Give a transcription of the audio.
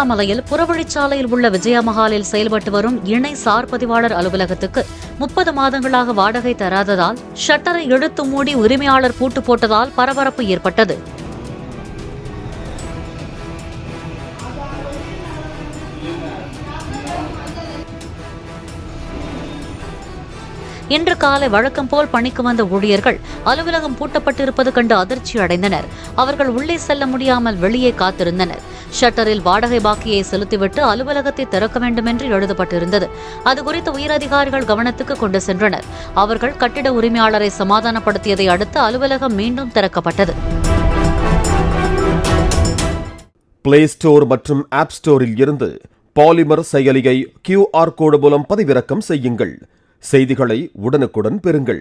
திருவண்ணாமலையில் புறவழிச்சாலையில் உள்ள விஜயமஹாலில் செயல்பட்டு வரும் இணை சார் பதிவாளர் அலுவலகத்துக்கு 30 மாதங்களாக வாடகை தராததால் ஷட்டரை இழுத்து மூடி உரிமையாளர் பூட்டு போட்டதால் பரபரப்பு ஏற்பட்டது. இன்று காலை வழக்கம் போல் பணிக்கு வந்த ஊழியர்கள் அலுவலகம் பூட்டப்பட்டிருப்பது கண்டு அதிர்ச்சி அடைந்தனர். அவர்கள் உள்ளே செல்ல முடியாமல் வெளியே காத்திருந்தனர். ஷட்டரில் வாடகை பாக்கியை செலுத்திவிட்டு அலுவலகத்தை திறக்க வேண்டும் என்று எழுதப்பட்டிருந்தது. அதுகுறித்து உயரதிகாரிகள் கவனத்துக்கு கொண்டு சென்றனர். அவர்கள் கட்டிட உரிமையாளரை சமாதானப்படுத்தியதை அடுத்து அலுவலகம் மீண்டும் திறக்கப்பட்டது. பிளே ஸ்டோர் மற்றும் ஆப் ஸ்டோரில் இருந்து பாலிமர் செயலியை QR கோடு மூலம் பதிவிறக்கம் செய்யுங்கள். செய்திகளை உடனுக்குடன் பெறுங்கள்.